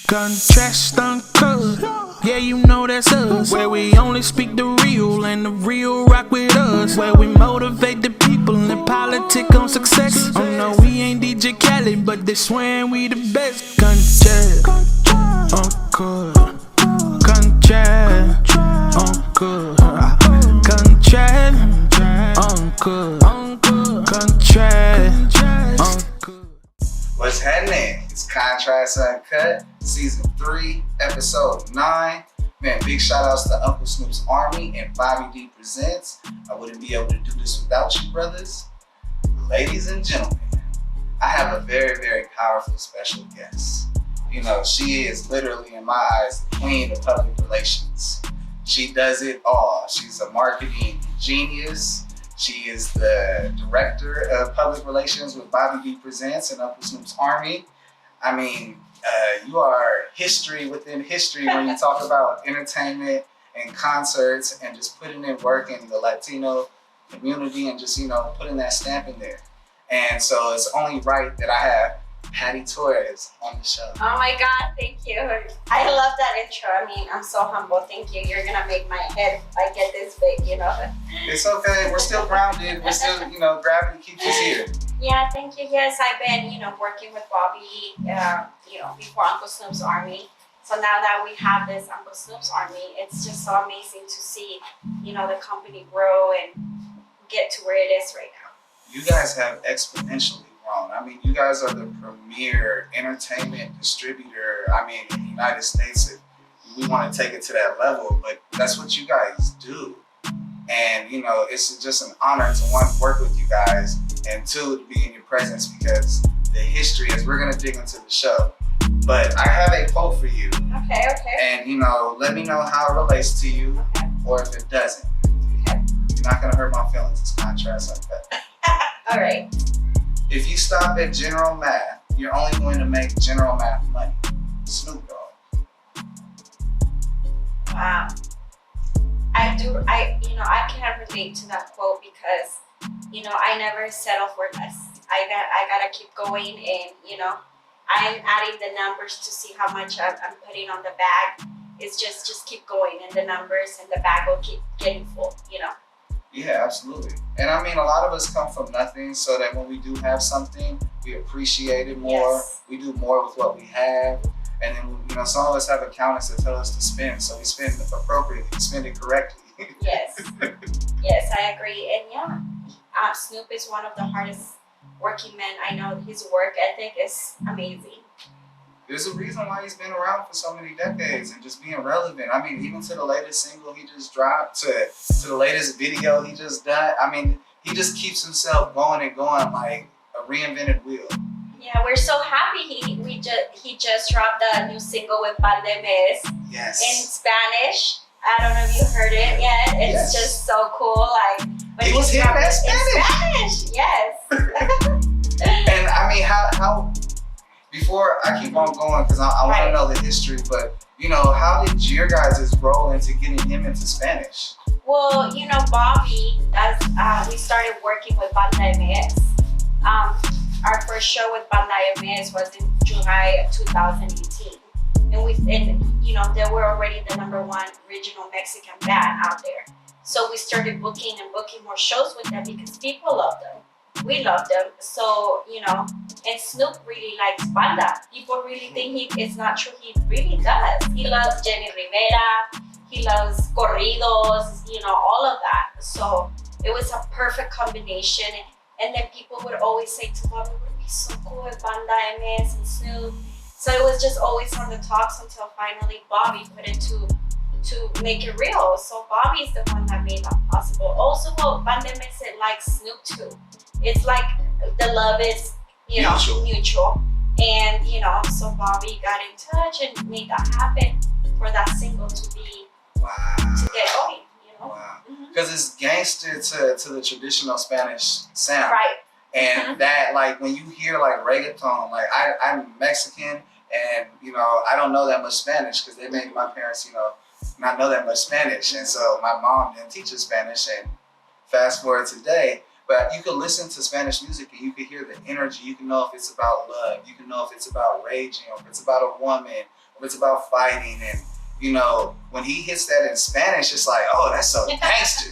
Contrast Uncut, yeah, you know that's us. Where we only speak the real and the real rock with us. Where we motivate the people and politic on success. Oh no, we ain't DJ Khaled, but they swearing we the best. Contrast Uncut, contrast Uncut, contrast Uncut, contrast Uncut. What's happening? It's Contrast Uncut, Season 3, Episode 9. Man, big shout outs to Uncle Snoop's Army and bobbydeepresents. I wouldn't be able to do this without you, brothers. Ladies and gentlemen, I have a very, very powerful special guest. You know, she is literally, in my eyes, the queen of public relations. She does it all. She's a marketing genius. She is the director of public relations with bobbydeepresents and Uncle Snoop's Army. I mean, you are history within history when you talk about entertainment and concerts and just putting in work in the Latino community and just, you know, putting that stamp in there. And so it's only right that I have Patty Torres on the show. Oh my God, thank you. I love that intro. I mean, I'm so humble. Thank you. You're gonna make my head like get this big, you know. It's okay. We're still grounded. We're still, you know, gravity keeps us here. Yeah, thank you. Yes, I've been, you know, working with Bobby, you know, before Uncle Snoop's Army. So now that we have this Uncle Snoop's Army, it's just so amazing to see, you know, the company grow and get to where it is right now. You guys have exponentially grown. I mean, you guys are the premier entertainment distributor, I mean, in the United States. If we want to take it to that level, but that's what you guys do. And, you know, it's just an honor to, one, work with you guys, and two, to be in your presence because the history, as we're going to dig into the show. But I have a quote for you. Okay. And, you know, let me know how it relates to you or if it doesn't. Okay. You're not going to hurt my feelings. It's Contrast Uncut. All right. If you stop at general math, you're only going to make general math money. Snoop Dogg. Wow. I can relate to that quote because, you know, I never settle for less. I gotta keep going, and, you know, I'm adding the numbers to see how much I'm putting on the bag. It's just keep going, and the numbers and the bag will keep getting full, you know. Yeah, absolutely. And I mean, a lot of us come from nothing, so that when we do have something, we appreciate it more. Yes. We do more with what we have. And then, you know, some of us have accountants that tell us to spend, so we spend appropriately, spend it correctly. Yes. Yes, I agree. And yeah, Snoop is one of the hardest working men I know. His work ethic is amazing. There's a reason why he's been around for so many decades and just being relevant. I mean, even to the latest single he just dropped, to the latest video he just done. I mean, he just keeps himself going and going like a reinvented wheel. Yeah, we're so happy he just dropped a new single with Bandemes Yes. in Spanish. I don't know if you heard it yet. It's just so cool. Like when He was hitting dropped that it in Spanish. Yes. And I mean, how before I keep on going, because I want to know the history, but, you know, how did your guys' roll into getting him into Spanish? Well, you know, Bobby, we started working with Bandemes. Our first show with Bandemes was in July of 2018. And you know, they were already the #1 regional Mexican band out there. So we started booking more shows with them because people love them. We love them. So, you know, and Snoop really likes banda. People really think it's not true. He really does. He loves Jenny Rivera. He loves corridos, you know, all of that. So it was a perfect combination. And then people would always say to Bobby, it would be so cool with Banda MS and Snoop. So it was just always on the talks until finally Bobby put it to make it real. So Bobby's the one that made that possible. Also, Banda MS likes Snoop too. It's like the love is, you know, mutual. And, you know, so Bobby got in touch and made that happen for that single to get going, you know. Wow. Because it's gangster to the traditional Spanish sound. Right. And that, like, when you hear like reggaeton, like I'm Mexican, and, you know, I don't know that much Spanish because they made my parents, you know, not know that much Spanish. And so my mom didn't teach us Spanish. And fast forward today, but you can listen to Spanish music and you can hear the energy. You can know if it's about love. You can know if it's about raging, or if it's about a woman, or it's about fighting. And you know, when he hits that in Spanish, it's like, oh, that's so gangster.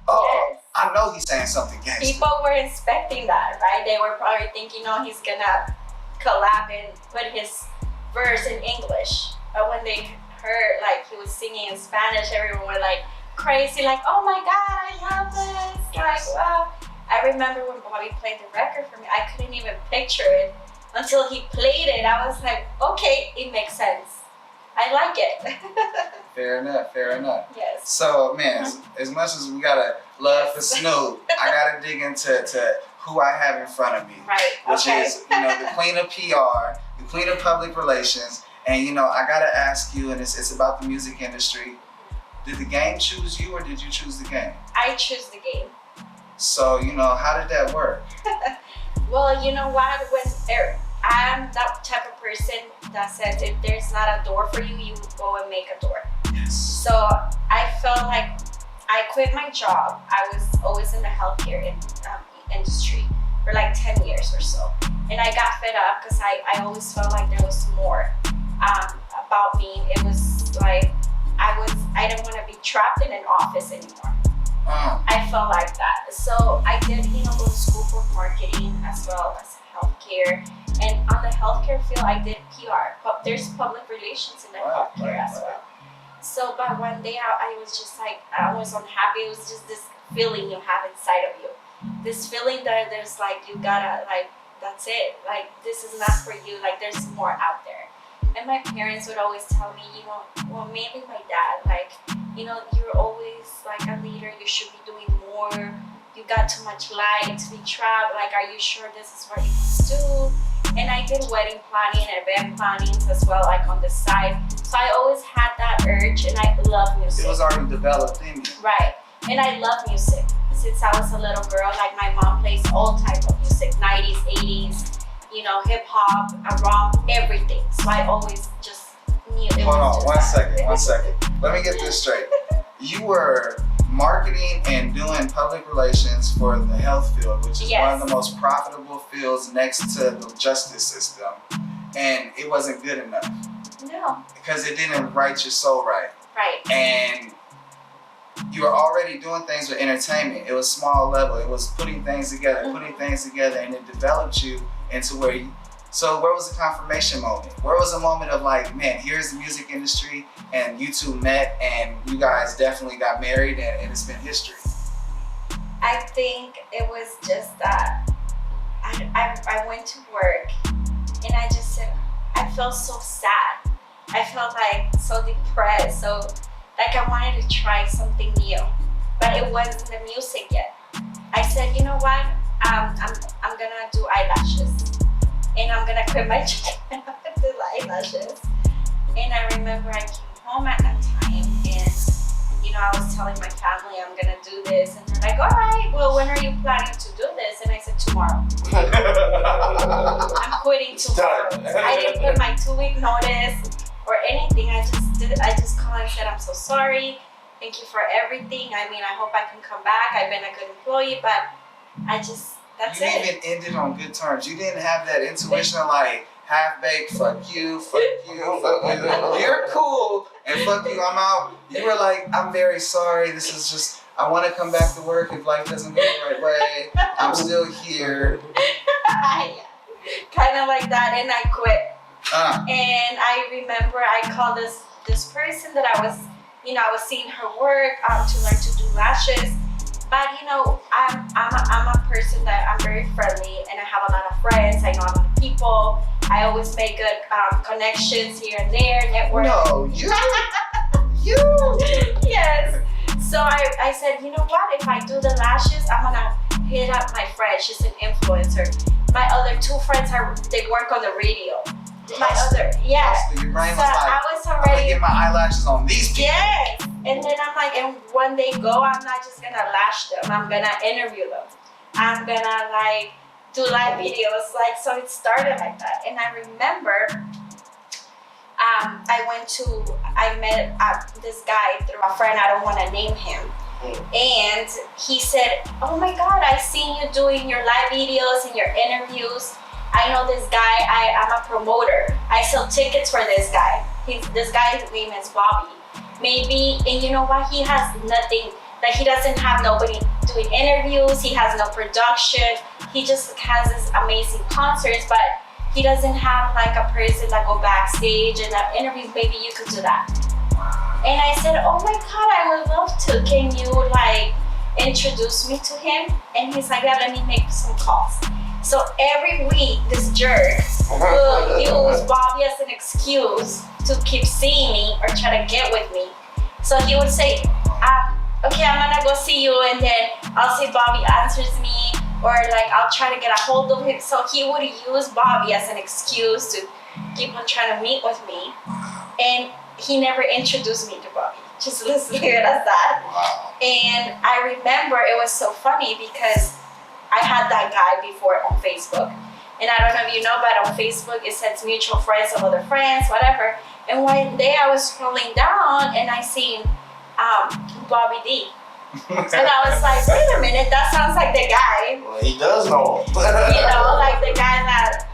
Oh, Yes. I know he's saying something gangster. People were expecting that, right? They were probably thinking, oh, he's gonna collab and put his verse in English. But when they heard like he was singing in Spanish, everyone were like crazy, like, oh my God, I love this. Like, wow. I remember when Bobby played the record for me, I couldn't even picture it until he played it. I was like, okay, it makes sense. I like it. Fair enough, fair enough. Yes. So, man, as much as we got a love for Snoop, I got to dig into who I have in front of me. Right, Which okay. is, you know, the queen of PR, the queen of public relations. And, you know, I got to ask you, and it's about the music industry. Did the game choose you, or did you choose the game? I choose the game. So, you know, how did that work? Well, you know what? I'm that type of person that says if there's not a door for you, you go and make a door. Yes. So I felt like I quit my job. I was always in the healthcare industry for like 10 years or so. And I got fed up because I always felt like there was more about me. It was like I didn't want to be trapped in an office anymore. I felt like that. So I did, go to school for marketing as well as healthcare. And on the healthcare field, I did PR. There's public relations in the healthcare as well. So, but one day I was just like, I was unhappy. It was just this feeling you have inside of you. This feeling that there's like, you gotta, like, that's it. Like, this is not for you. Like, there's more out there. And my parents would always tell me, well, mainly my dad, like, you're always like a leader. You should be doing more. You got too much light to be trapped. Like, are you sure this is what you want to do? And I did wedding planning and event planning as well, like on the side. So I always had that urge, and I love music. It was already developed in you. Right. And I love music. Since I was a little girl, like my mom plays all type of music, 90s, 80s, hip hop, rock, everything. So I always just knew it. Hold on, one second. Let me get this straight. You were marketing and doing public relations for the health field, which is one of the most profitable fields next to the justice system. And it wasn't good enough. No. Because it didn't write your soul right. Right. And you were already doing things with entertainment. It was small level. It was putting things together, and it developed you into where you. So where was the confirmation moment? Where was the moment of like, man, here's the music industry, and you two met, and you guys definitely got married, and it's been history? I think it was just that I went to work, and I just said, I felt so sad. I felt like so depressed, so like I wanted to try something new, but it wasn't the music yet. I said, you know what? I'm gonna do eyelashes, and I'm gonna quit my job and I'm gonna do eyelashes. And I remember I came home at that time, and I was telling my family I'm gonna do this, and they're like, all right, well, when are you planning to do this? And I said, tomorrow. I'm quitting tomorrow. I didn't put my 2-week notice or anything. I just called and said, I'm so sorry. Thank you for everything. I hope I can come back. I've been a good employee, but that's you it. even ended on good terms. You didn't have that intuition of like, half-baked, fuck you, fuck you, fuck you. You're cool, and fuck you, I'm out. You were like, I'm very sorry. This is just, I want to come back to work if life doesn't go the right way. I'm still here. Kind of like that, and I quit. And I remember I called this person that I was seeing her work to learn to do lashes. But I'm a person that I'm very friendly, and I have a lot of friends. I know a lot of people. I always make good connections here and there, network. No, you. Yes. So I said, you know what? If I do the lashes, I'm gonna hit up my friend. She's an influencer. My other 2 friends they work on the radio. My other, yeah. Your brain was so like, I was I'm already gonna get my eyelashes on these people. Yes. And then I'm like, and when they go, I'm not just gonna lash them. I'm gonna interview them. I'm gonna do live videos. So it started like that. And I remember, I met this guy through a friend. I don't want to name him. And he said, oh my God, I seen you doing your live videos and your interviews. I know this guy, I'm a promoter. I sell tickets for this guy. this guy's name is Bobby. Maybe, and you know what? He has nothing. Like he doesn't have nobody doing interviews. He has no production. He just has this amazing concerts, but he doesn't have like a person that go backstage and have interviews. Maybe you could do that. And I said, oh my God, I would love to. Can you like introduce me to him? And he's like, yeah, let me make some calls. So every week, this jerk will use Bobby as an excuse to keep seeing me or try to get with me. So he would say, okay, I'm gonna go see you, and then I'll see Bobby answers me, or like I'll try to get a hold of him. So he would use Bobby as an excuse to keep on trying to meet with me, and he never introduced me to Bobby. Just let's leave it as that. Wow. And I remember it was so funny because I had that guy before on Facebook, and I don't know if you know, but on Facebook it says mutual friends of other friends, whatever. And one day I was scrolling down and I seen Bobby D. And I was like, wait a minute, that sounds like the guy. Well, he does know. You know, like the guy that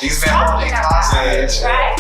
He's been holding hostage. right?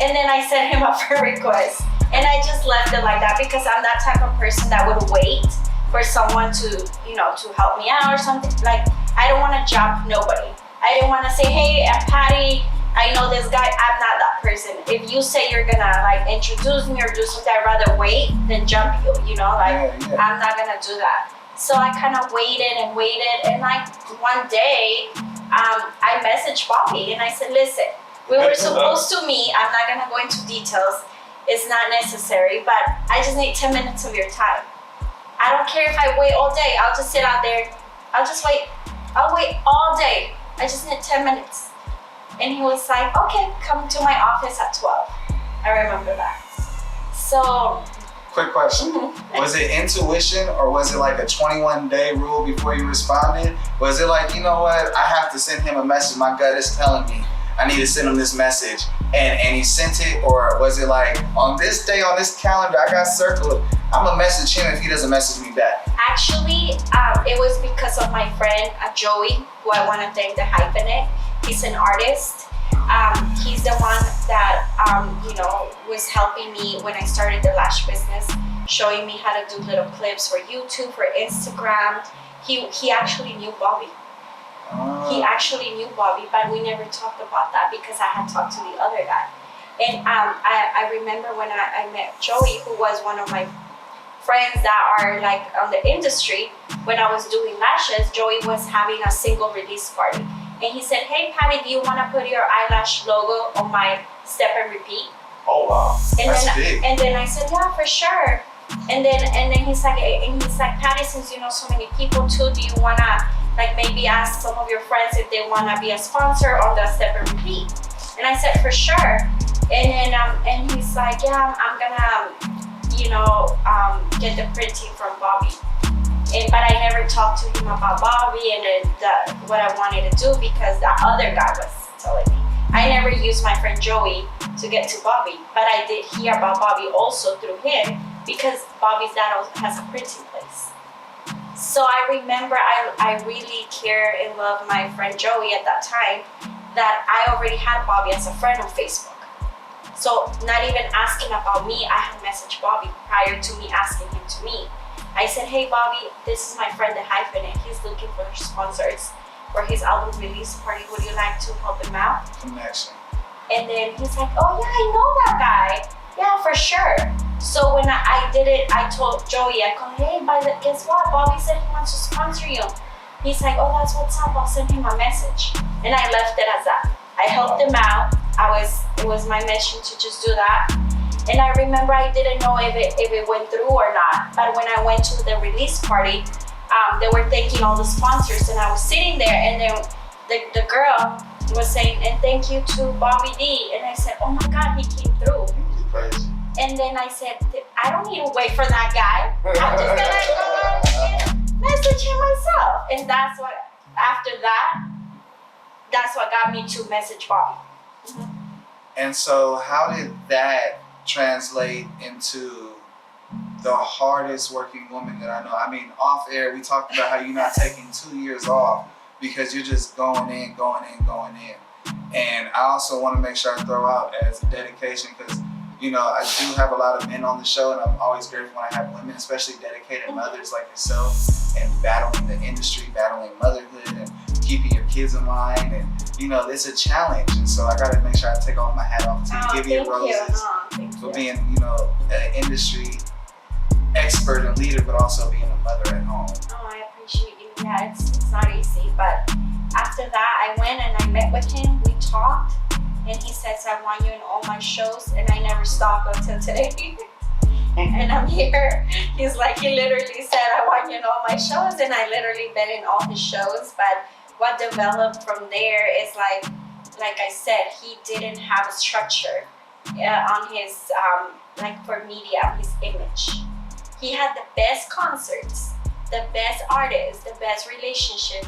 And then I sent him a friend request. And I just left it like that because I'm that type of person that would wait for someone to, you know, to help me out or something. Like, I don't want to jump nobody. I didn't want to say, hey, I'm Patty. I know this guy. I'm not that person. If you say you're gonna like introduce me or do something, I'd rather wait than jump you, you know, like I'm not gonna do that. So I kind of waited, and like one day, I messaged Bobby and I said, listen, we were supposed to meet. I'm not gonna go into details. It's not necessary, but I just need 10 minutes of your time. I don't care if I wait all day. I'll just sit out there. I'll just wait. I'll wait all day. I just need 10 minutes. And he was like, okay, come to my office at 12. I remember that. So. Quick question. Was it intuition, or was it like a 21-day rule before you responded? Was it like, you know what, I have to send him a message, my gut is telling me I need to send him this message, and he sent it? Or was it like, on this day, on this calendar, I got circled, I'm gonna message him if he doesn't message me back? Actually, it was because of my friend Joey, who I want to thank, the Hyphenate. He's an artist. He's the one that, you know, was helping me when I started the lash business, showing me how to do little clips for YouTube, for Instagram. He actually knew Bobby. He actually knew Bobby, but we never talked about that because I had talked to the other guy. And I remember when I met Joey, who was one of my friends that are like on the industry. When I was doing lashes, Joey was having a single release party. And he said, hey, Patty, do you want to put your eyelash logo on my Step and Repeat? Oh, wow. That's big. And then I said, yeah, for sure. And then he's like, Patty, since you know so many people too, do you want to like maybe ask some of your friends if they want to be a sponsor on the Step and Repeat? And I said, for sure. And then and he's like, yeah, I'm gonna, you know, get the printing from Bobby. But I never talked to him about Bobby and what I wanted to do because the other guy was telling me. I never used my friend Joey to get to Bobby, but I did hear about Bobby also through him because Bobby's dad has a printing place. So I remember I really care and love my friend Joey at that time, that I already had Bobby as a friend on Facebook. So not even asking about me, I had messaged Bobby prior to me asking him to meet. I said, hey Bobby, this is my friend the Hyphenate. He's looking for sponsors for his album release party. Would you like to help him out? Connection. And then he's like, oh yeah, I know that guy. Yeah, for sure. So when I did it, I told Joey, I called, hey, guess what? Bobby said he wants to sponsor you. He's like, oh, that's what's up. I'll send him a message. And I left it as that. I helped him out. It was my mission to just do that. And I remember I didn't know if it went through or not. But when I went to the release party, they were thanking all the sponsors, and I was sitting there, and then the girl was saying, and thank you to Bobby D. And I said, oh my God, he came through. Crazy. And then I said, I don't need to wait for that guy. I'm just gonna go and message him myself. And that's what, after that, that's what got me to message Bobby. And so how did that translate into the hardest working woman that I know? I mean, off air, we talked about how you're not taking 2 years off because you're just going in. And I also want to make sure I throw out as a dedication, because You know, I do have a lot of men on the show, and I'm always grateful when I have women, especially dedicated mothers like yourself, and battling the industry, battling motherhood, and keeping your kids in line. And you know, it's a challenge, and so I gotta make sure I take off my hat off to give you roses for being, you know, an industry expert and leader, but also being a mother at home. Oh, I appreciate you. Yeah, it's not easy, but after that, I went and I met with him. We talked, and he says, "I want you in all my shows," and I never stopped until today. And I'm here. He's like, he literally said, "I want you in all my shows," and I literally been in all his shows. But what developed from there is like I said, he didn't have a structure on his like for media, his image. He had the best concerts, the best artists, the best relationship,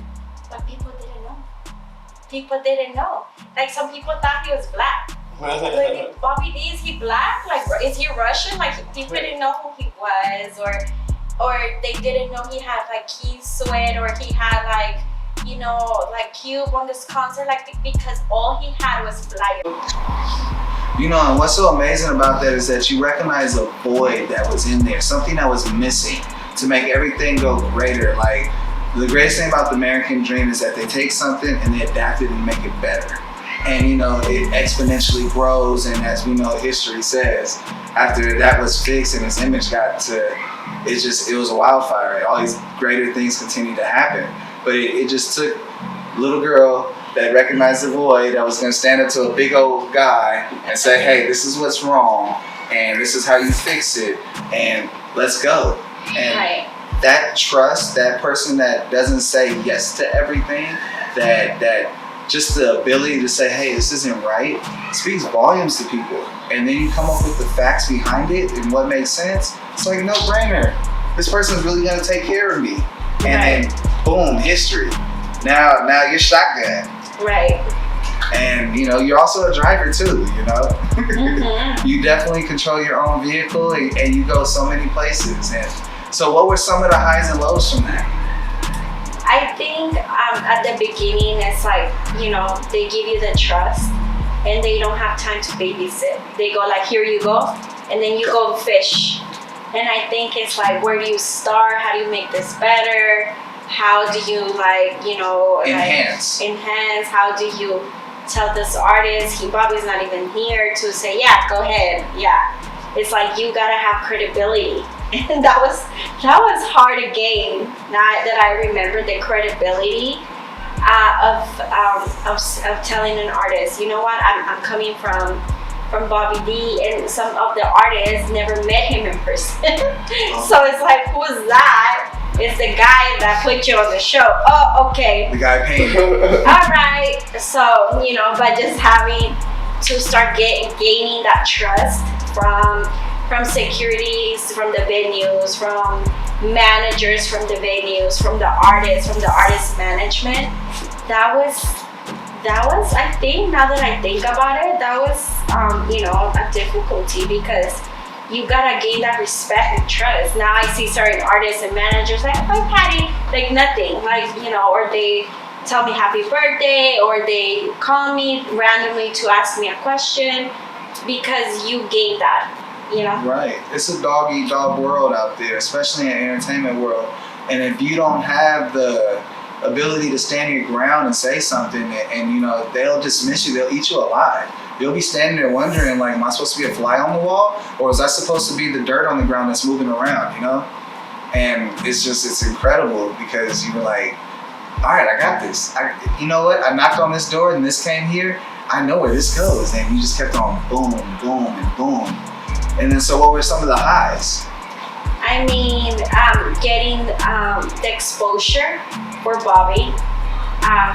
but people didn't know. People didn't know. Like some people thought he was black. Like, Bobby D, is he black? Like, is he Russian? Like, people didn't know who he was, or they didn't know he had like Keith Sweat, or he had like, you know, like Cube on this concert, like because all he had was flyers. You know, and what's so amazing about that is that you recognize a void that was in there, something that was missing to make everything go greater. Like, the greatest thing about the American dream is that they take something and they adapt it and make it better. And you know, it exponentially grows, and as we know, history says, after that was fixed and his image got to, it was a wildfire. All these greater things continue to happen. But it just took a little girl that recognized the void, that was gonna stand up to a big old guy and say, "Hey, this is what's wrong, and this is how you fix it, and let's go." And that trust, that person that doesn't say yes to everything, that just the ability to say, "Hey, this isn't right," speaks volumes to people. And then you come up with the facts behind it and what makes sense. It's like, no brainer. This person's really gonna take care of me. And then boom, history. Now you're shotgun. Right. And you know, you're also a driver too, you know? Mm-hmm. You definitely control your own vehicle, and you go so many places. And so what were some of the highs and lows from that? I think at the beginning, it's like, you know, they give you the trust and they don't have time to babysit. They go like, "Here you go," and then you go fish. And I think it's like, where do you start? How do you make this better? How do you like, you know, enhance? How do you tell this artist, Bobby's not even here, to say, "Yeah, go ahead." Yeah. It's like, you gotta have credibility. And that was hard to gain. Now that I remember the credibility of telling an artist, you know what, I'm coming from Bobby D, and some of the artists never met him in person. So it's like, who's that? It's the guy that put you on the show. Oh, okay. The guy paying you. All right. So, you know, but just having to start gaining that trust from securities, from the venues, from managers, from the venues, from the artists, from the artist management. That was, I think, now that I think about it, that was, you know, a difficulty, because you gotta gain that respect and trust. Now I see certain artists and managers like, "Hi, Patty," like nothing, like, you know, or they tell me happy birthday, or they call me randomly to ask me a question, because you gain that, you know? Right. It's a dog-eat-dog world out there, especially in the entertainment world. And if you don't have the ability to stand your ground and say something, and you know, they'll dismiss you, they'll eat you alive. You'll be standing there wondering, like, am I supposed to be a fly on the wall, or is that supposed to be the dirt on the ground that's moving around, you know? And it's incredible, because you're like, all right, I got this. You know what? I knocked on this door and this came here. I know where this goes. And you just kept on boom, boom, and boom. And then, so what were some of the highs? I mean, getting the exposure for Bobby,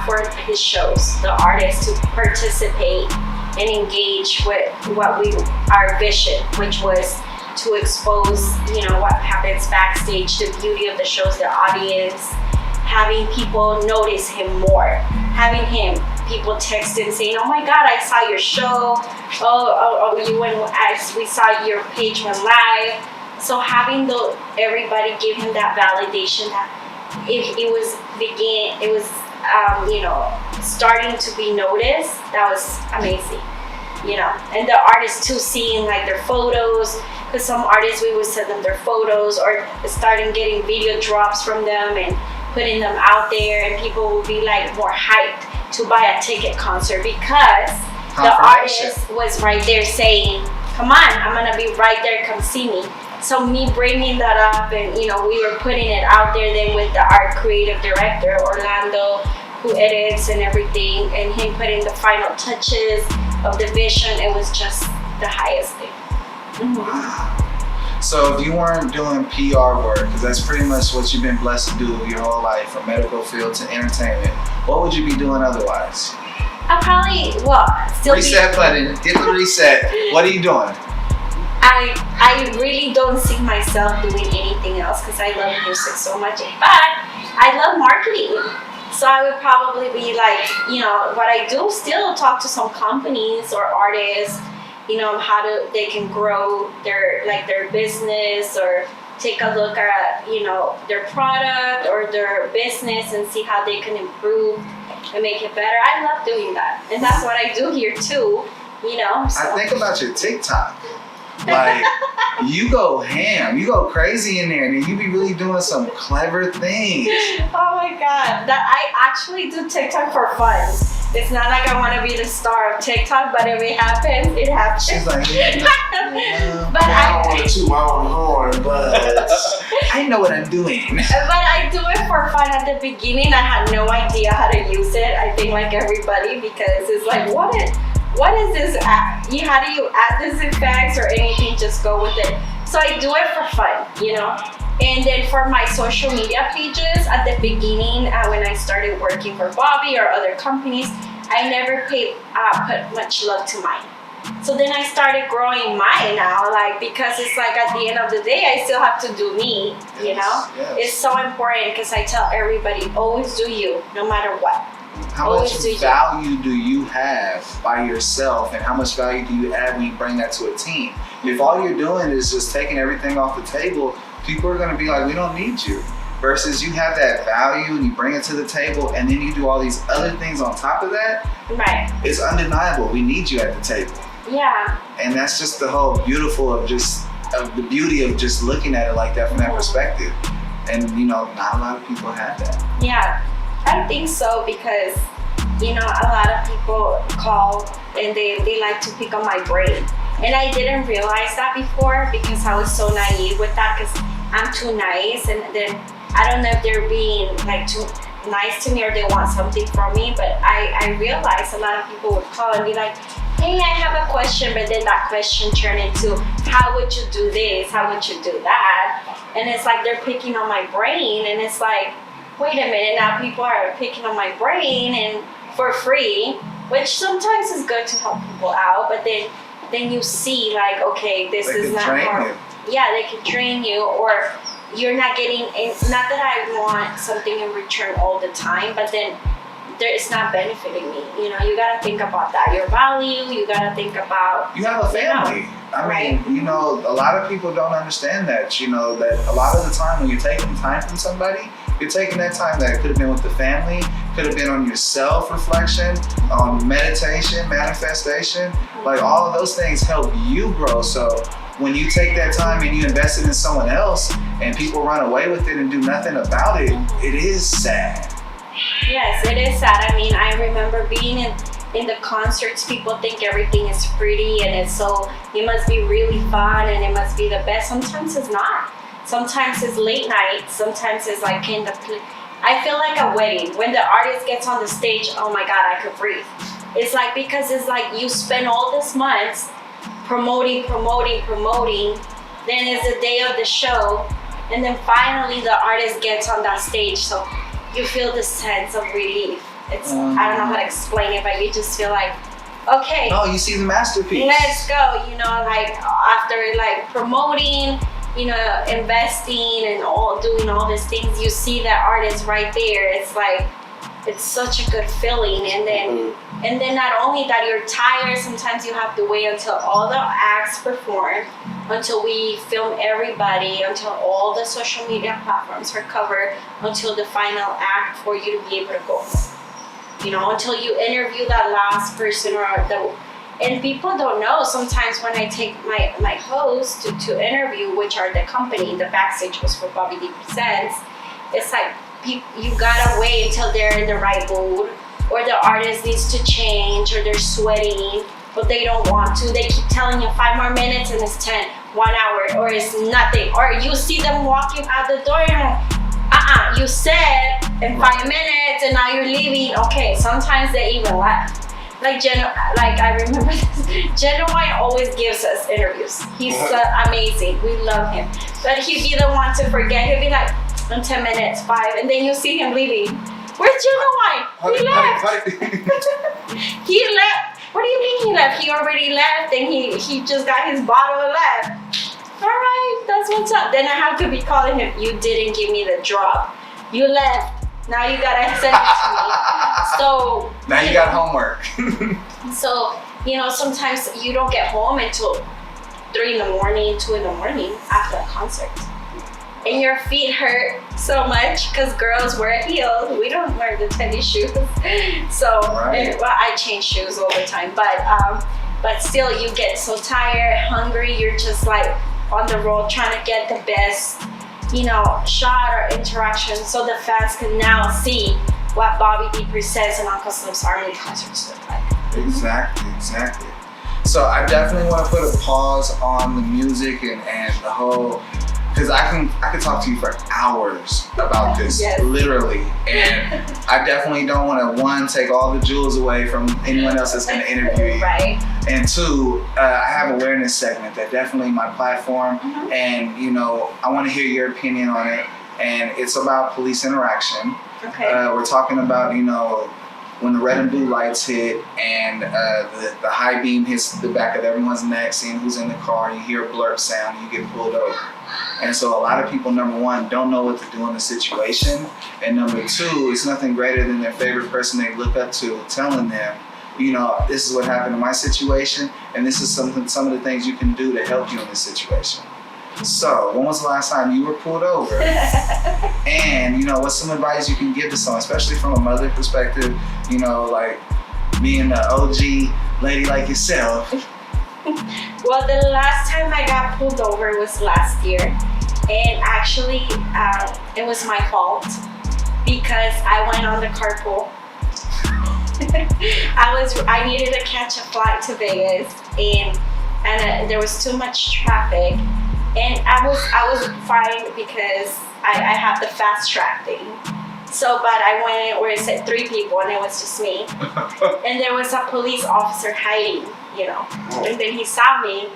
for his shows, the artists to participate and engage with our vision, which was to expose, you know, what happens backstage, the beauty of the shows, the audience, having people notice him more, having people text and saying, "Oh my God, I saw your show. Oh, you went, we saw your page went live." So having everybody give him that validation that it was you know, starting to be noticed, that was amazing. you know, and the artists too, seeing like their photos, because some artists we would send them their photos or starting getting video drops from them and putting them out there, and people will be like more hyped to buy a ticket concert because the artist was right there saying, come on, I'm gonna be right there, come see me. So me bringing that up, and you know, we were putting it out there then with the art creative director Orlando, who edits and everything, and him putting the final touches of the vision. It was just the highest thing. So if you weren't doing PR work, because that's pretty much what you've been blessed to do your whole life, from medical field to entertainment, what would you be doing otherwise? I'll probably, still reset button, hit the reset. What are you doing? I really don't see myself doing anything else because I love music so much, but I love marketing. So I would probably be like, you know, what I do still talk to some companies or artists, you know, they can grow their business, or take a look at, you know, their product or their business and see how they can improve and make it better. I love doing that, and that's what I do here too, you know. So. I think about your TikTok. Like, you go ham, you go crazy in there, and then you be really doing some clever things. Oh my God, that I actually do TikTok for fun. It's not like I want to be the star of TikTok, but if it happens, it happens. She's like, but I don't want to toot my own horn, but I know what I'm doing. But I do it for fun. At the beginning, I had no idea how to use it. I think like everybody, because it's like, what is this app? How do you add this effects or anything? Just go with it. So I do it for fun, you know. And then for my social media pages, at the beginning, when I started working for Bobby or other companies, I never put much love to mine. So then I started growing mine now, like, because it's like at the end of the day, I still have to do me, you know? Yes. It's so important because I tell everybody, always do you, no matter what. How much value do you have by yourself, and how much value do you add when you bring that to a team? If all you're doing is just taking everything off the table, people are gonna be like, we don't need you. Versus you have that value and you bring it to the table, and then you do all these other things on top of that. Right. It's undeniable. We need you at the table. Yeah. And that's just the whole of the beauty of just looking at it like that from that perspective. And you know, not a lot of people have that. Yeah, I think so, because you know, a lot of people call and they like to pick on my brain. And I didn't realize that before because I was so naive with that, because I'm too nice, and then I don't know if they're being like too nice to me or they want something from me, but I realized a lot of people would call and be like, hey, I have a question, but then that question turned into, how would you do this? How would you do that? And it's like they're picking on my brain, and it's like, wait a minute, now people are picking on my brain and for free, which sometimes is good to help people out, but then you see like, okay, this is not more. Yeah, they can drain you, or you're not getting, not that I want something in return all the time, but then it's not benefiting me. You know, you gotta think about that. Your value, you gotta think about. You have a family. You know, I mean, you know, a lot of people don't understand that, you know, that a lot of the time when you're taking time from somebody, you're taking that time that could have been with the family, could have been on your self-reflection, on meditation, manifestation, like all of those things help you grow. So when you take that time and you invest it in someone else and people run away with it and do nothing about it, it is sad. Yes, it is sad. I mean, I remember being in the concerts, people think everything is pretty and it must be really fun and it must be the best. Sometimes it's not. Sometimes it's late night. Sometimes it's like I feel like a wedding. When the artist gets on the stage, oh my God, I could breathe. It's like, because it's like you spend all this months promoting. Then it's the day of the show. And then finally the artist gets on that stage. So you feel the sense of relief. It's I don't know how to explain it, but you just feel like, okay. No, you see the masterpiece. Let's go. You know, like after like promoting, you know, investing and doing all these things, you see that artist right there. It's like, it's such a good feeling. And then not only that, you're tired. Sometimes you have to wait until all the acts perform, until we film everybody, until all the social media platforms are covered, until the final act for you to be able to go home. You know, until you interview that last person, or And people don't know, sometimes when I take my host to interview, which are the company, the backstage was for Bobby D Presents, it's like you gotta wait until they're in the right mood, or the artist needs to change, or they're sweating, but they don't want to. They keep telling you 5 more minutes and it's 10, 1 hour, or it's nothing. Or you see them walking out the door and you're like, you said in 5 minutes and now you're leaving. Okay, sometimes they even laugh. Like I remember this. Genuine always gives us interviews. He's amazing. We love him. But he'd be the one to forget. He'd be like, in 10 minutes, 5, and then you see him leaving. Where's Genuine? He left. He left. What do you mean he left? He already left, and he just got his bottle and left. All right, that's what's up. Then I have to be calling him. You didn't give me the drop. You left. Now you gotta send it to me. So now you got homework. So sometimes you don't get home until 3 in the morning, 2 in the morning after a concert, and your feet hurt so much because girls wear heels. We don't wear the tennis shoes. So I change shoes all the time, but still you get so tired, hungry. You're just like on the road trying to get the best shot or interaction, so the fans can now see what Bobby D Presents and unclesnoopsarmy concerts look like. Exactly. So I definitely want to put a pause on the music and the whole, because I could talk to you for hours about this, literally, and I definitely don't want to take all the jewels away from anyone else that's going to interview you. Right. And 2, I have awareness segment that definitely my platform, and I want to hear your opinion on it. And it's about police interaction. Okay. We're talking about when the red and blue lights hit and the high beam hits the back of everyone's neck, seeing who's in the car, and you hear a blurp sound, and you get pulled over. And so a lot of people, number 1, don't know what to do in the situation, and number 2, it's nothing greater than their favorite person they look up to telling them, this is what happened in my situation, and this is some of the things you can do to help you in this situation. So, when was the last time you were pulled over? And, what's some advice you can give to someone, especially from a mother perspective, like being an OG lady like yourself? Well, the last time I got pulled over was last year. And actually, it was my fault because I went on the carpool. I needed to catch a flight to Vegas, and there was too much traffic. And I was fine because I have the fast track thing. So, but I went in where it said 3 people and it was just me. And there was a police officer hiding, And then he saw me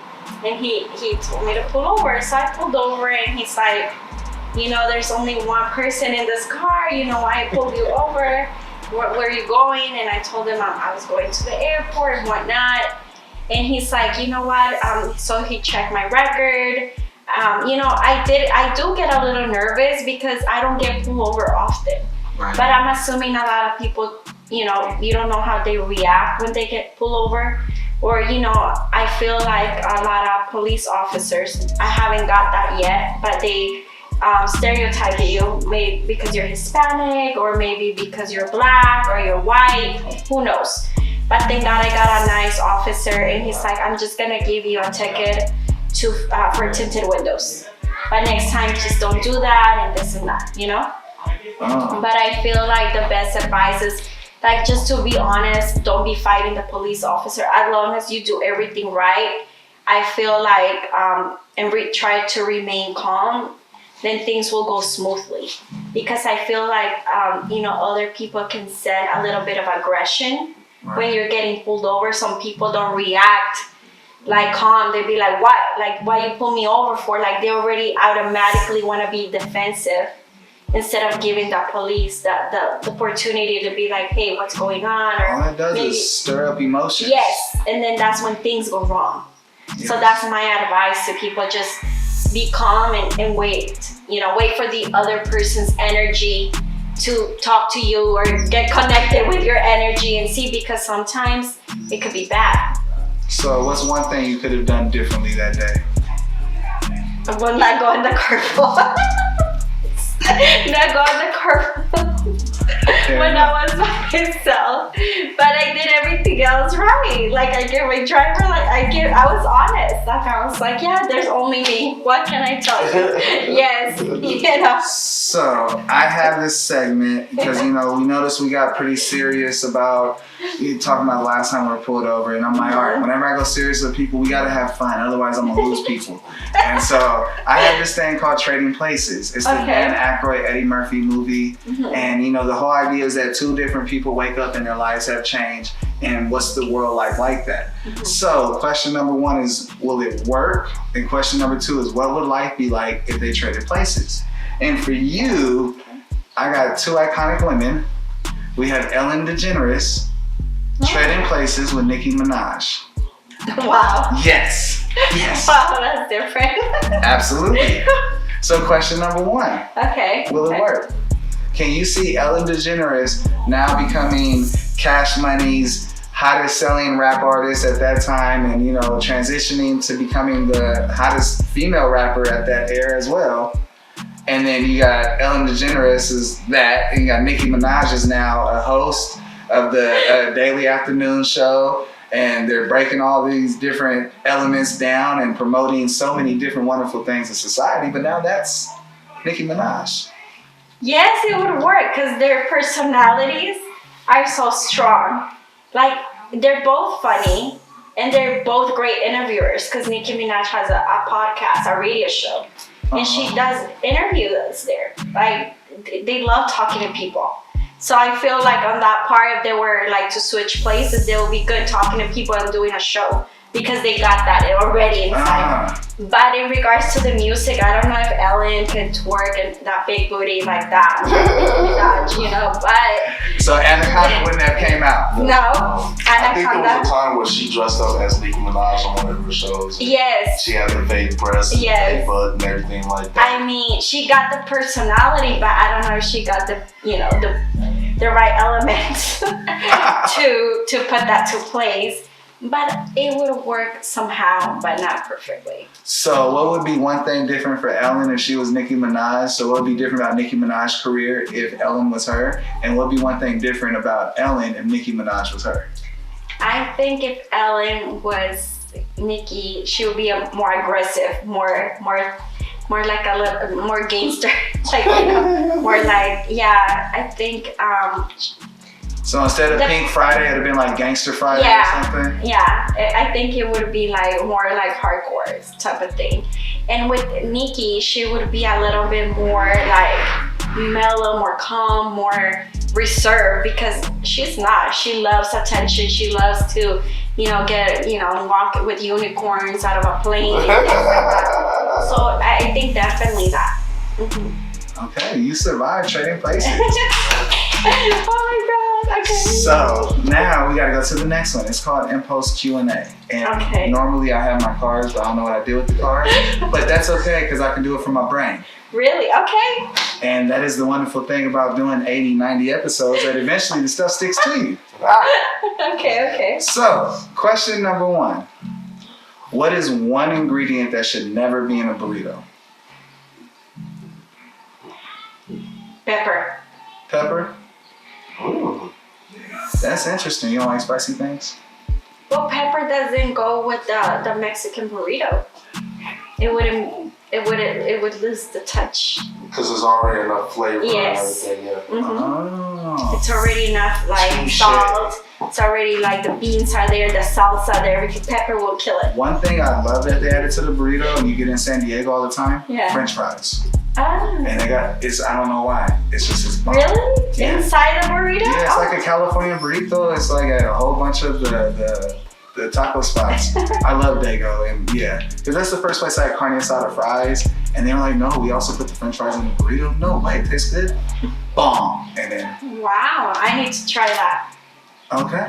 and he told me to pull over. So I pulled over and he's like, there's only one person in this car. Why I pulled you over? Where are you going? And I told him I was going to the airport and whatnot. And he's like, you know what? So he checked my record. I do get a little nervous because I don't get pulled over often. Right. But I'm assuming a lot of people, you don't know how they react when they get pulled over. Or, I feel like a lot of police officers, I haven't got that yet, but they stereotype you, maybe because you're Hispanic, or maybe because you're black, or you're white, who knows. But thank God I got a nice officer, and he's like, I'm just gonna give you a ticket for tinted windows. But next time, just don't do that, and this and that, But I feel like the best advice is, like, just to be honest, don't be fighting the police officer. As long as you do everything right, I feel like, and try to remain calm, then things will go smoothly. Because I feel like, other people can send a little bit of aggression. Right. When you're getting pulled over. Some people don't react like calm. They'd be like, what? Like, why you pull me over for? Like, they already automatically want to be defensive instead of giving the police the opportunity to be like, hey, what's going on? Or all it does is stir up emotions. Yes, and then that's when things go wrong. Yes. So that's my advice to people. Just be calm and wait. Wait for the other person's energy to talk to you or get connected with your energy and see, because sometimes it could be bad. So what's one thing you could have done differently that day? I would not go in the carpool. Not go in the carpool. when I was by myself. But I did everything else right. Like I gave my driver, I was honest. Like I was like, yeah, there's only me. What can I tell you? Yes, you know. So I have this segment because we noticed we got pretty serious about you talking about the last time we were pulled over, and I'm like, all right, whenever I go serious with people, we gotta have fun, otherwise I'm gonna lose people. And so I have this thing called Trading Places. It's the Dan Aykroyd, Eddie Murphy movie, and the whole idea is that two different people wake up and their lives have changed, and what's the world like that? So question number one is, will it work? And question number two is, what would life be like if they traded places? And for you, I got two iconic women. We have Ellen DeGeneres trading places with Nicki Minaj. Wow. Yes. Wow, that's different. Absolutely. So question number one. Okay. Will it work? Can you see Ellen DeGeneres now becoming Cash Money's hottest selling rap artist at that time, and transitioning to becoming the hottest female rapper at that era as well? And then you got Ellen DeGeneres is that, and you got Nicki Minaj is now a host of the daily afternoon show, and they're breaking all these different elements down and promoting so many different wonderful things in society. But now that's Nicki Minaj. Yes, it would work because their personalities are so strong. Like, they're both funny and they're both great interviewers because Nicki Minaj has a podcast, a radio show. And she does interviews there. Like, they love talking to people. So I feel like on that part, if they were like to switch places, they would be good talking to people and doing a show because they got that already inside. But in regards to the music, I don't know if Ellen could twerk and that big booty like that. But... So Anaconda wouldn't have came out? No. I think there was a time where she dressed up as Nicki Minaj on one of her shows. Yes. She had the fake breasts, and fake butt, and everything like that. I mean, she got the personality, but I don't know if she got the right elements to put that to place. But it would work somehow, but not perfectly. So what would be one thing different for Ellen if she was Nicki Minaj? So what would be different about Nicki Minaj's career if Ellen was her? And what would be one thing different about Ellen if Nicki Minaj was her? I think if Ellen was Nicki, she would be a more aggressive, more like a little more gangster, more like, I think. So instead of Pink Friday, it would have been like Gangster Friday or something? Yeah, I think it would be like more like hardcore type of thing. And with Nicki, she would be a little bit more like mellow, more calm, more reserved because she's not. She loves attention. She loves to, walk with unicorns out of a plane and things like that. So I think definitely that. Okay, you survived Trading Places. Oh my God, okay. So now we gotta go to the next one. It's called Impulse Q&A. And normally I have my cards, but I don't know what I do with the cards. But that's okay, because I can do it from my brain. Really? Okay. And that is the wonderful thing about doing 80, 90 episodes, that eventually the stuff sticks to you. Okay. So, question number one. What is one ingredient that should never be in a burrito? Pepper. Pepper? Ooh. That's interesting. You don't like spicy things? Well, pepper doesn't go with the Mexican burrito. It would lose the touch. Because there's already enough flavor and everything, yeah. Oh. It's already enough like salt. It's already like the beans are there, the salsa there. Pepper will kill it. One thing I love that they added to the burrito, and you get in San Diego all the time, French fries. Oh. And they got, I don't know why, it's just bomb. Really? Yeah. Inside a burrito? Yeah, it's like a California burrito. It's like a whole bunch of the taco spots. I love Dago, and because that's the first place I had carne asada fries, and they were like, no, we also put the French fries in the burrito. No way, it tastes good. Bomb. And then. Wow, I need to try that. Okay.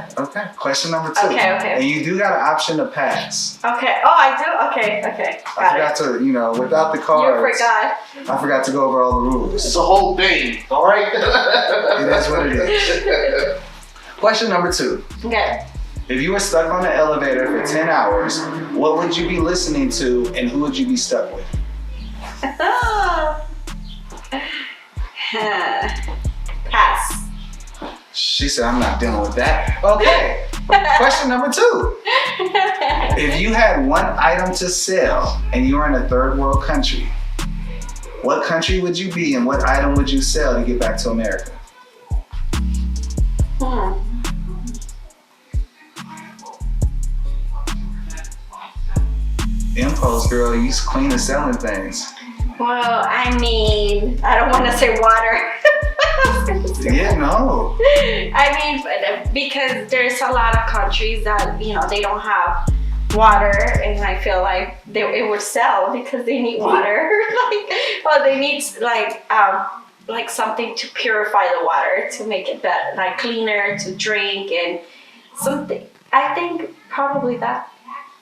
Question number two. Okay. And you do got an option to pass. Okay. Oh, I do? Okay. I forgot to, without the cards. You forgot. I forgot to go over all the rules. It's a whole thing, all right? It is what it is. Question number two. Okay. If you were stuck on the elevator for 10 hours, what would you be listening to and who would you be stuck with? Pass. She said, I'm not dealing with that. Okay. Question number 2. If you had one item to sell and you were in a third world country, what country would you be and what item would you sell to get back to America? Impulse, girl, you queen of selling things. Well, I mean, I don't want to say water. Yeah, no. I mean, because there's a lot of countries that, you know, they don't have water, and I feel like it would sell because they need water. Well, they need like something to purify the water to make it better, like cleaner to drink and something. I think probably that.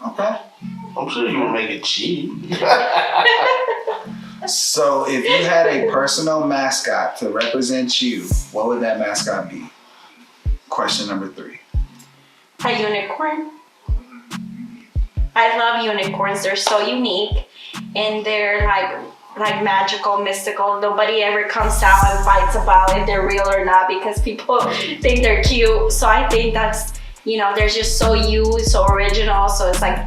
Okay. I'm sure you would make it cheap. So if you had a personal mascot to represent you, what would that mascot be? Question number 3. A unicorn. I love unicorns. They're so unique, and they're like magical, mystical. Nobody ever comes out and fights about if they're real or not because people think they're cute. So I think that's, you know, they're just so so original. So it's like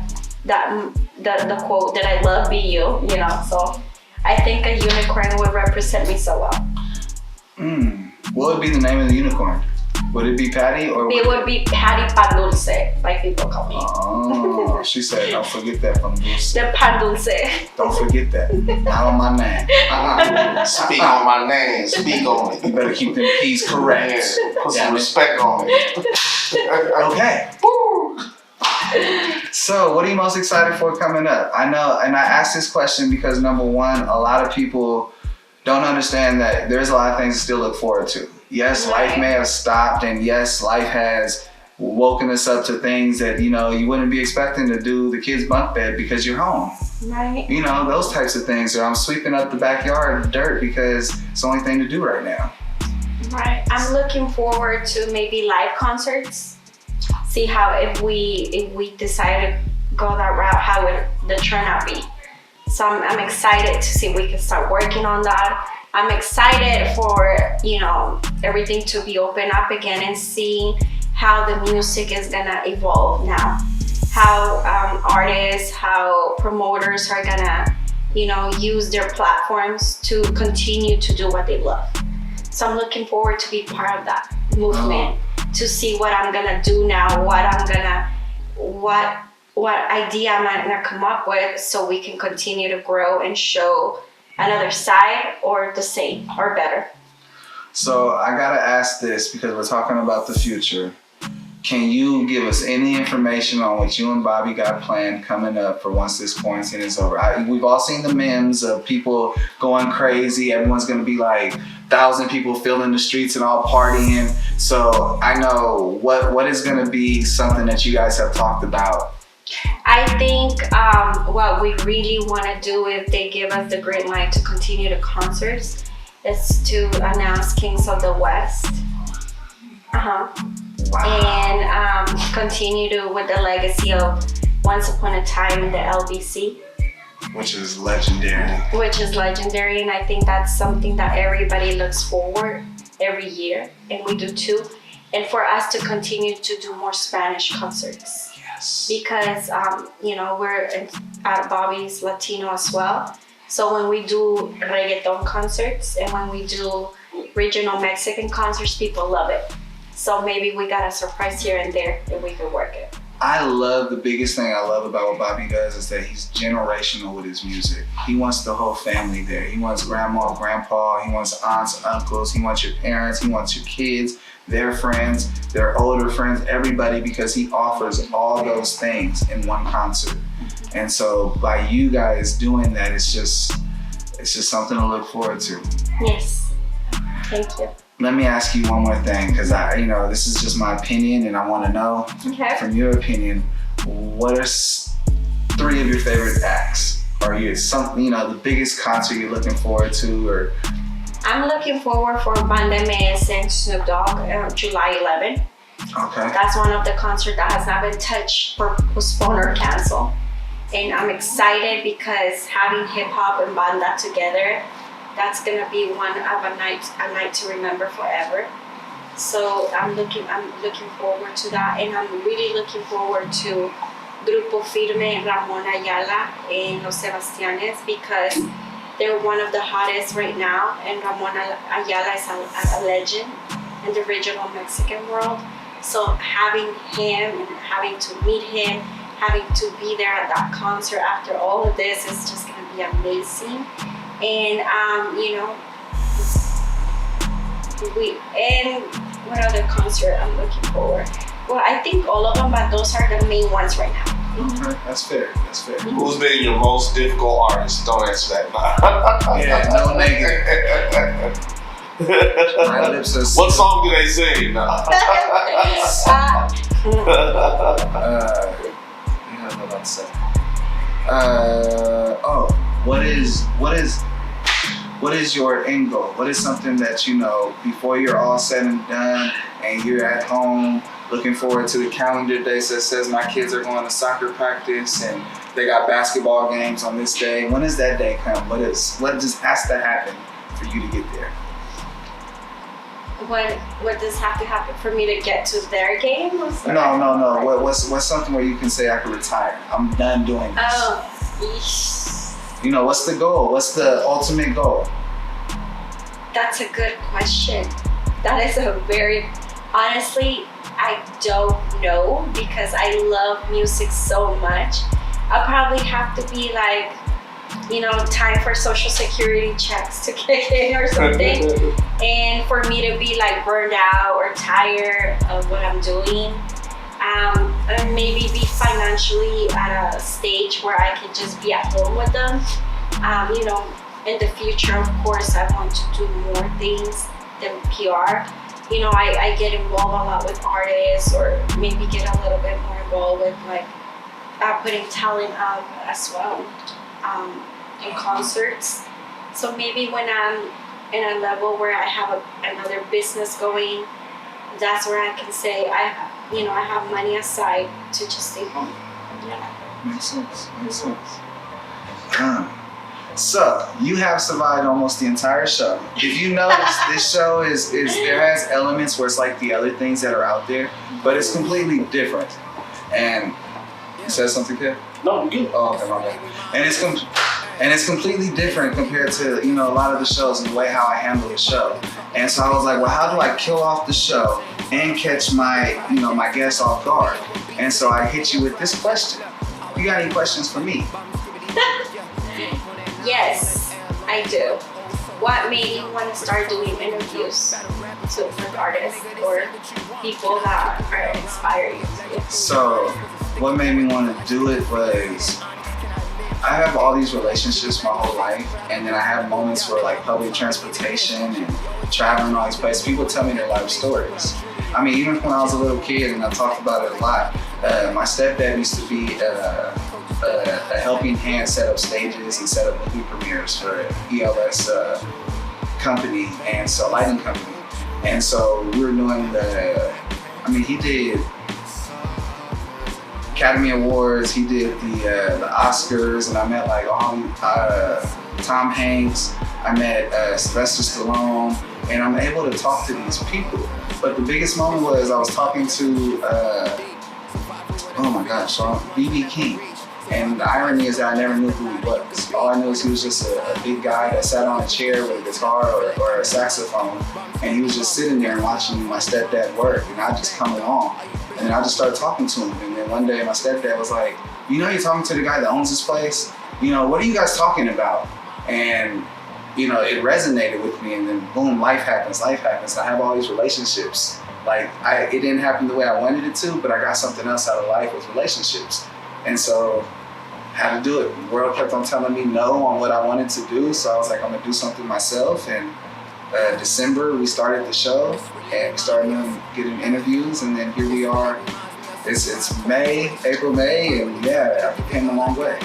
that the quote that I love be you, you know. So I think a unicorn would represent me so well. What would be the name of the unicorn? Would it be Patty or? It would be Patty Pan Dulce, like people call me. Oh, she said, don't forget that Pan Dulce. The Pan Dulce. Don't forget that. Not on my name. Speak on my name. Speak on it. You better keep them P's correct. Yeah, put some respect on it. Okay. So, what are you most excited for coming up? I know, and I asked this question because number 1, a lot of people don't understand that there's a lot of things to still look forward to. Yes, life may have stopped, and yes, life has woken us up to things that, you know, you wouldn't be expecting to do the kids' bunk bed because you're home. Right. You know, those types of things. Or I'm sweeping up the backyard dirt because it's the only thing to do right now. Right. I'm looking forward to maybe live concerts. See how if we decide to go that route, how would the turnout be? So I'm excited to see if we can start working on that. I'm excited for, you know, everything to be open up again and seeing how the music is gonna evolve now. How artists, how promoters are gonna, you know, use their platforms to continue to do what they love. So I'm looking forward to be part of that movement, to see what I'm gonna do now, what idea I'm gonna come up with so we can continue to grow and show another side or the same or better. So I gotta ask this because we're talking about the future. Can you give us any information on what you and Bobby got planned coming up for once this quarantine is over? We've all seen the memes of people going crazy. Everyone's gonna be like 1,000 people filling the streets and all partying. So I know what is gonna be something that you guys have talked about. I think what we really want to do if they give us the green light to continue the concerts is to announce Kings of the West. Wow. And continue with the legacy of Once Upon a Time in the LBC. Which is legendary. And I think that's something that everybody looks forward every year, and we do too. And for us to continue to do more Spanish concerts. Because you know, we're at Bobby's Latino as well. So when we do reggaeton concerts and when we do regional Mexican concerts, people love it. So maybe we got a surprise here and there if we could work it. The biggest thing I love about what Bobby does is that he's generational with his music. He wants the whole family there. He wants grandma, grandpa, he wants aunts, uncles, he wants your parents, he wants your kids, their friends, their older friends, everybody, because he offers all those things in one concert. And so by you guys doing that, it's just something to look forward to. Yes, thank you. Let me ask you one more thing, because this is just my opinion, and I want to know from your opinion, what are 3 of your favorite acts? Or the biggest concert you're looking forward to, or? I'm looking forward for Banda MS and Snoop Dogg, July 11. Okay. That's one of the concerts that has not been touched or postponed or canceled. And I'm excited because having hip hop and banda together, that's gonna be one of a night to remember forever. So I'm looking forward to that, and I'm really looking forward to Grupo Firme Ramón Ayala in Los Sebastianes, because they're one of the hottest right now, and Ramón Ayala is a legend in the regional Mexican world. So having him and having to meet him, having to be there at that concert after all of this is just gonna be amazing. And what other concert I'm looking forward? Well, I think all of them, but those are the main ones right now. Okay, that's fair. Who's been your most difficult artist? Don't answer that. Yeah, no negative. My lips are What song do they sing? I don't know about to say. What is your end goal? What is something that before you're all said and done and you're at home looking forward to the calendar days that says my kids are going to soccer practice and they got basketball games on this day? When does that day come? What just has to happen for you to get there? What does have to happen for me to get to their game? No. What's something where you can say I can retire? I'm done doing this. Oh, what's the goal? What's the ultimate goal? That's a good question. That is honestly, I don't know, because I love music so much. I'll probably have to be like, time for social security checks to kick in or something. And for me to be like burned out or tired of what I'm doing. And maybe be financially at a stage where I can just be at home with them. In the future, of course, I want to do more things than PR. I get involved a lot with artists, or maybe get a little bit more involved with putting talent up as well in concerts. So maybe when I'm in a level where I have another business going, that's where I can say I have money aside to just stay home. Yeah. Makes sense. So you have survived almost the entire show. If you notice, this show is there has elements where it's like the other things that are out there, but it's completely different. And you said something, Kev? No, I'm good. Oh, okay, my bad. And it's completely different compared to a lot of the shows and the way how I handle the show. And so I was like, well, how do I kill off the show and catch my my guests off guard? And so I hit you with this question. You got any questions for me? Yes, I do. What made you want to start doing interviews with artists or people that are inspiring you? So what made me want to do it was I have all these relationships my whole life, and then I have moments where like public transportation and traveling all these places, people tell me their life stories. I mean, even when I was a little kid, and I talked about it a lot, my stepdad used to be a helping hand set up stages and set up movie premieres for ELS company, and so lighting company. And so we were doing he did Academy Awards, he did the Oscars, and I met like Tom Hanks, I met Sylvester Stallone, and I'm able to talk to these people. But the biggest moment was I was talking to, BB King. And the irony is that I never knew who he was. All I knew is he was just a big guy that sat on a chair with a guitar or a saxophone, and he was just sitting there and watching my stepdad work, and I just come along. And then I just started talking to him, and then one day my stepdad was like, you're talking to the guy that owns this place? What are you guys talking about? And it resonated with me, and then boom, life happens. I have all these relationships. Like, it didn't happen the way I wanted it to, but I got something else out of life with relationships. And so had to do it. The world kept on telling me no on what I wanted to do, so I was like, I'm gonna do something myself. And December, we started the show, and we started getting interviews, and then here we are. It's April, May, and yeah, I came a long way.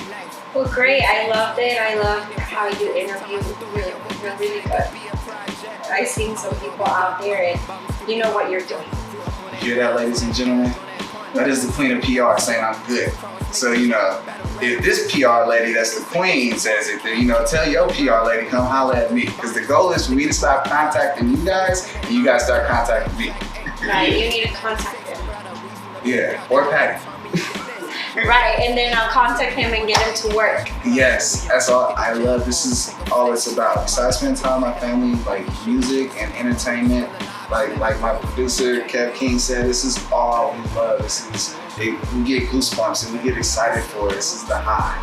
Well, great. I loved it. I loved how you interviewed. You're really good. I've seen some people out there, and you know what you're doing. You hear that, ladies and gentlemen? That is the queen of PR saying I'm good. So, you know, if this PR lady that's the queen says it, then, you know, tell your PR lady, come holler at me. Because the goal is for me to stop contacting you guys and you guys start contacting me. Right, you need to contact him. Yeah, or Patty. Right, and then I'll contact him and get him to work. Yes, that's all I love. This is all it's about. Besides spending time with my family, like music and entertainment, like my producer Kev King said, this is all we love. We get goosebumps and we get excited for it. This is the high.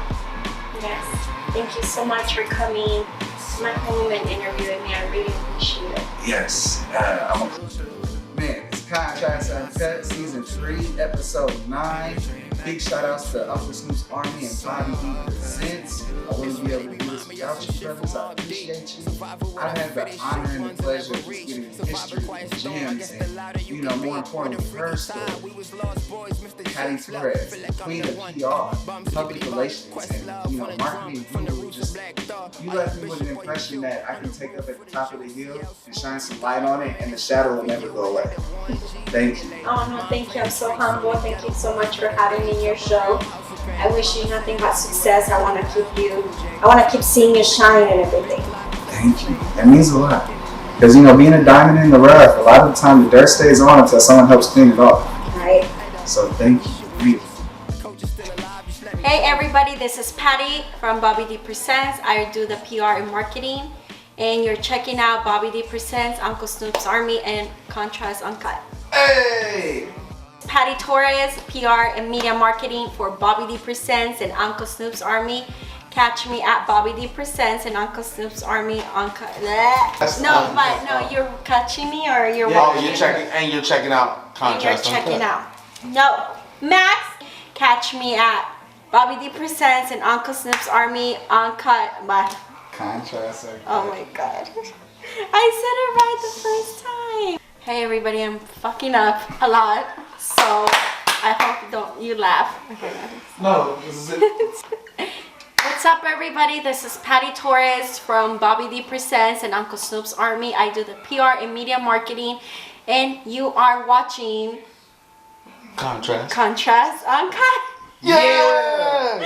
Yes, thank you so much for coming to my home and interviewing me. I really appreciate it. Yes, man, it's Contracts Uncut, Season 3, Episode 9. Big shout outs to Uncle Snoop's Army and Bobby D Presents. I wouldn't be able to do this without you brothers. I appreciate you. I've had the honor and the pleasure of just getting history and gems and, you know, more importantly, her story. Patty Torres, queen of PR, public relations, and, you know, marketing guru. Just, you left me with an impression that I can take up at the top of the hill and shine some light on it, and the shadow will never go away. Thank you. Oh no, thank you. I'm so humble. Thank you so much for having me in your show. I wish you nothing but success. I want to keep seeing you shine and everything. Thank you. That means a lot. Because, you know, being a diamond in the rough, a lot of the time the dirt stays on until someone helps clean it off. Right. So thank you. Hey everybody, this is Patty from Bobby D Presents. I do the PR and marketing. And you're checking out Bobby D Presents, Uncle Snoop's Army, and Contrast Uncut. Hey! Patty Torres, PR and media marketing for Bobby D Presents and Uncle Snoop's Army. Catch me at Bobby D Presents and Uncle Snoop's Army. No, you're catching me or you're watching? You're checking out Contrast And you're checking out. No, Max, catch me at Bobby D Presents and Uncle Snoop's Army. Uncut. Contrast. Oh my god. I said it right the first time. Hey everybody, I'm fucking up a lot. So I hope you laugh. Okay. No, this is it. What's up everybody? This is Patty Torres from Bobby D Presents and Uncle Snoop's Army. I do the PR and media marketing. And you are watching Contrast Uncut. Yeah!